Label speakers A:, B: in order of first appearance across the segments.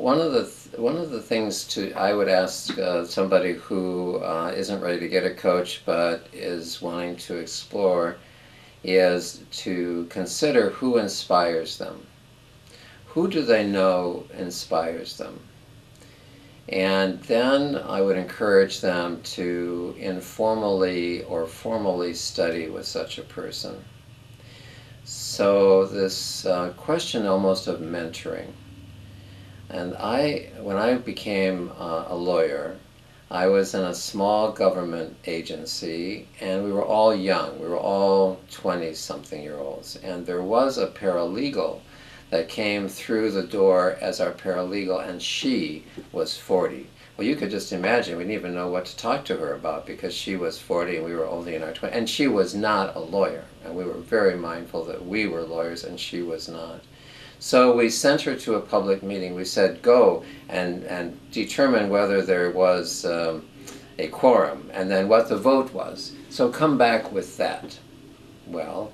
A: one of the things I would ask somebody who isn't ready to get a coach but is wanting to explore is to consider who inspires them. Who do they know inspires them? And then I would encourage them to informally or formally study with such a person. So this question almost of mentoring. And when I became a lawyer, I was in a small government agency, and we were all young. We were all 20-something-year-olds. And there was a paralegal that came through the door as our paralegal, and she was 40. Well, you could just imagine, we didn't even know what to talk to her about because she was 40 and we were only in our 20s. And she was not a lawyer. And we were very mindful that we were lawyers and she was not. So we sent her to a public meeting. We said, go and determine whether there was a quorum and then what the vote was. So come back with that. Well,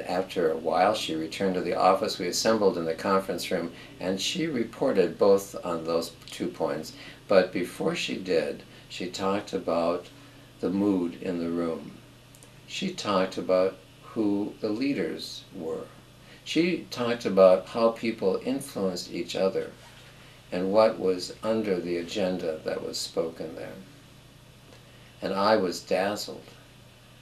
A: after a while she returned to the office, we assembled in the conference room, and she reported both on those 2 points. But before she did, she talked about the mood in the room. She talked about who the leaders were. She talked about how people influenced each other and what was under the agenda that was spoken there. And I was dazzled.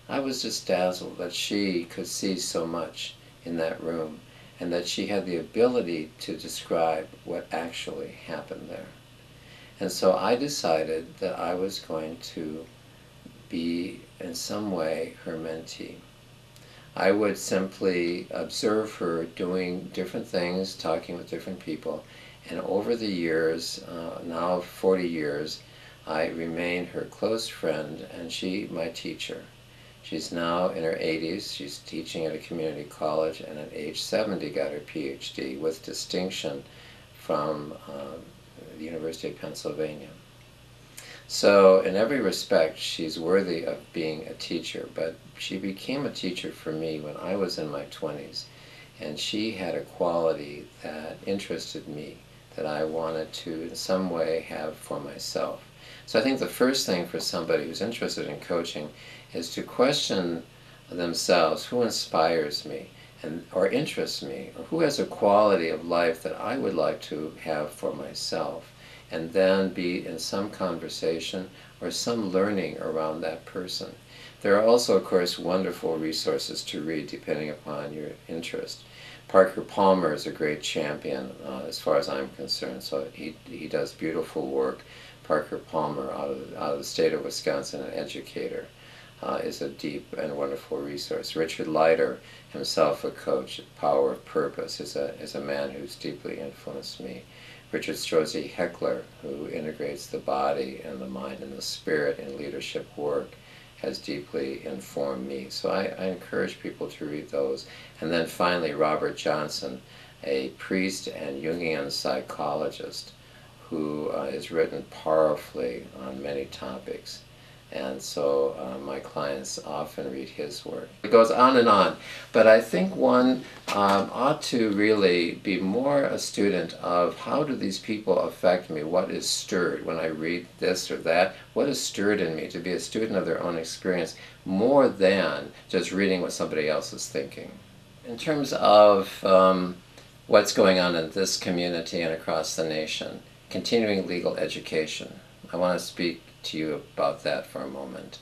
A: I was just dazzled that she could see so much in that room and that she had the ability to describe what actually happened there. And so I decided that I was going to be in some way her mentee. I would simply observe her doing different things, talking with different people, and over the years, now 40 years, I remained her close friend and she my teacher. She's now in her 80s, she's teaching at a community college, and at age 70 got her PhD with distinction from the University of Pennsylvania. So in every respect, she's worthy of being a teacher, but she became a teacher for me when I was in my 20s, and she had a quality that interested me, that I wanted to in some way have for myself. So I think the first thing for somebody who's interested in coaching is to question themselves, who inspires me or interests me, or who has a quality of life that I would like to have for myself, and then be in some conversation or some learning around that person. There are also, of course, wonderful resources to read depending upon your interest. Parker Palmer is a great champion as far as I'm concerned, so he does beautiful work. Parker Palmer out of the state of Wisconsin, an educator, is a deep and wonderful resource. Richard Leiter, himself a coach, Power of Purpose, is a man who's deeply influenced me. Richard Strozzi Heckler, who integrates the body and the mind and the spirit in leadership work, has deeply informed me. So I encourage people to read those. And then finally, Robert Johnson, a priest and Jungian psychologist who has written powerfully on many topics. And so my clients often read his work. It goes on, but I think one ought to really be more a student of how do these people affect me, what is stirred when I read this or that, what is stirred in me, to be a student of their own experience more than just reading what somebody else is thinking. In terms of what's going on in this community and across the nation, continuing legal education, I want to speak to you about that for a moment.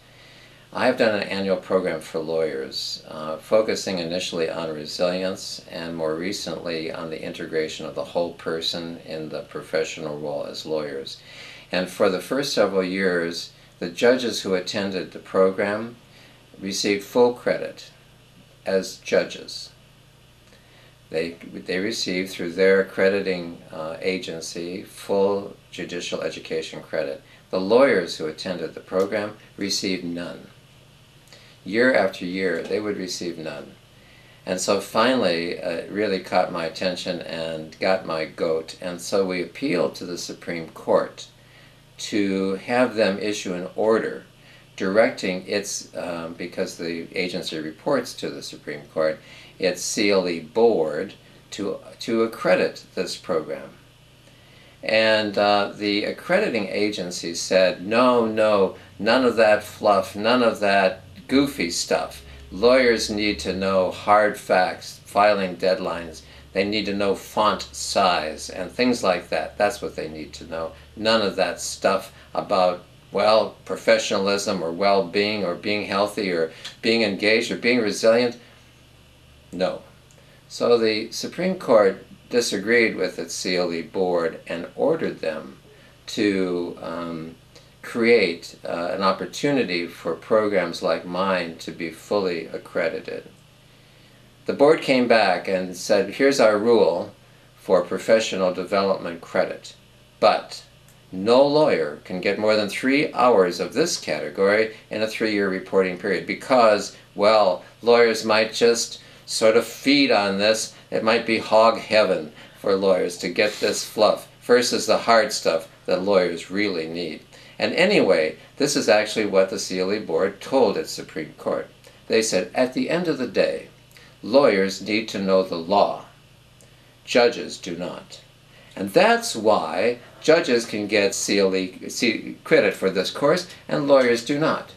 A: I have done an annual program for lawyers, focusing initially on resilience and more recently on the integration of the whole person in the professional role as lawyers. And for the first several years, the judges who attended the program received full credit as judges. They received through their accrediting agency full judicial education credit. The lawyers who attended the program received none. Year after year, they would receive none. And so finally, it really caught my attention and got my goat. And so we appealed to the Supreme Court to have them issue an order directing its, because the agency reports to the Supreme Court, its CLE board to accredit this program. And the accrediting agency said, no, no, none of that fluff, none of that goofy stuff. Lawyers need to know hard facts, filing deadlines. They need to know font size and things like that. That's what they need to know. None of that stuff about, well, professionalism or well-being or being healthy or being engaged or being resilient. No. So the Supreme Court disagreed with its CLE board and ordered them to create an opportunity for programs like mine to be fully accredited. The board came back and said, here's our rule for professional development credit, but no lawyer can get more than 3 hours of this category in a 3-year reporting period because, well, lawyers might just sort of feed on this. It might be hog heaven for lawyers to get this fluff versus the hard stuff that lawyers really need. And anyway, this is actually what the CLE board told its Supreme Court. They said, at the end of the day, lawyers need to know the law. Judges do not. And that's why judges can get CLE credit for this course and lawyers do not.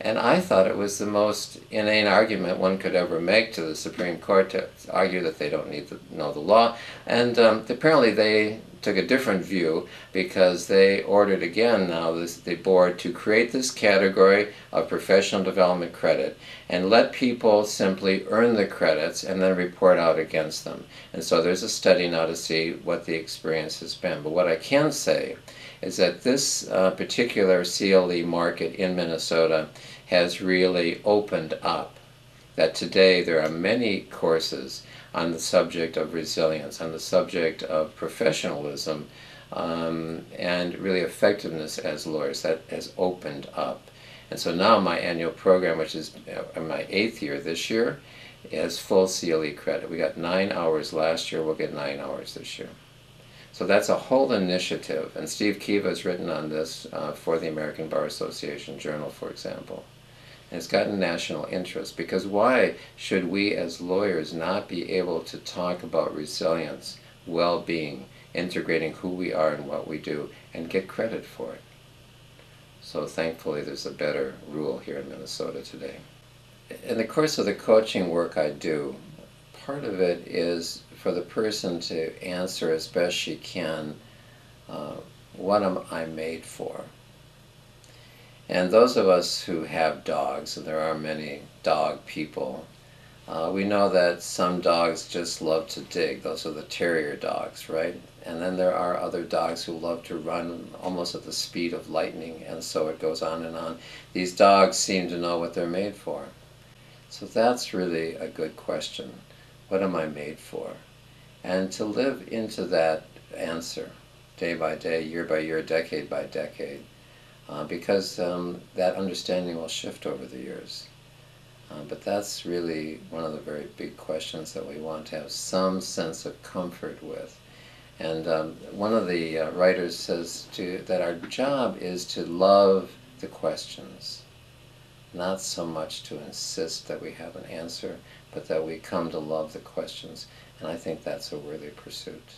A: And I thought it was the most inane argument one could ever make to the Supreme Court to argue that they don't need to know the law. And apparently they took a different view because they ordered again now the board to create this category of professional development credit and let people simply earn the credits and then report out against them. And so there's a study now to see what the experience has been. But what I can say is that this particular CLE market in Minnesota has really opened up. That today there are many courses on the subject of resilience, on the subject of professionalism, and really effectiveness as lawyers. That has opened up. And so now my annual program, which is in my 8th year this year, has full CLE credit. We got 9 hours last year, we'll get 9 hours this year. So that's a whole initiative, and Steve Kiva has written on this for the American Bar Association Journal, for example. And it's gotten national interest, because why should we as lawyers not be able to talk about resilience, well-being, integrating who we are and what we do, and get credit for it? So thankfully there's a better rule here in Minnesota today. In the course of the coaching work I do, part of it is for the person to answer as best she can, what am I made for? And those of us who have dogs, and there are many dog people, we know that some dogs just love to dig. Those are the terrier dogs, right? And then there are other dogs who love to run almost at the speed of lightning, and so it goes on and on. These dogs seem to know what they're made for. So that's really a good question. What am I made for? And to live into that answer day by day, year by year, decade by decade, because that understanding will shift over the years. But that's really one of the very big questions that we want to have some sense of comfort with. And one of the writers says that our job is to love the questions, not so much to insist that we have an answer, but that we come to love the questions. And I think that's a worthy pursuit.